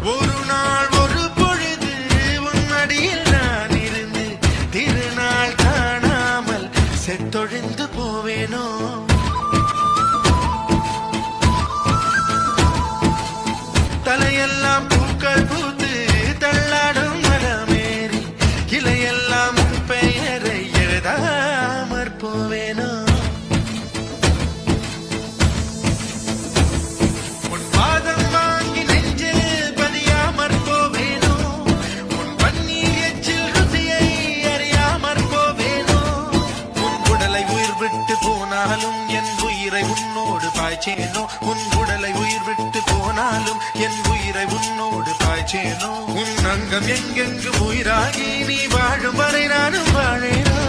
ஒரு நாள் ஒரு பொழுது உன்னடியில் நான் இருந்து திருநாள் காணாமல் செத்தொழிந்து போவேனோ தலையெல்லாம் பூக்கள் பூத்து தள்ளாடும் மனமேறி இலையெல்லாம் பெயரை எழுதாமற் போவேனோ உன் பாதம் வாங்கி நெஞ்சில் பதியாமற் போவேனோ உன் பன்னீர் எச்சில் ருசியை அறியாமற் போவேனோ உன் உடலை உயிர் விட்டு போனாலும் என் உயிரை உன்னோடு பாய்ச்சேனோ உன் உடலை உயிர் விட்டு போனாலும் என் உயிரை உன்னோடு பாய்ச்சேனோ உன் அங்கம் எங்கெங்கு உயிராகி நீ வாழும் வரை நானும் வாழேனோ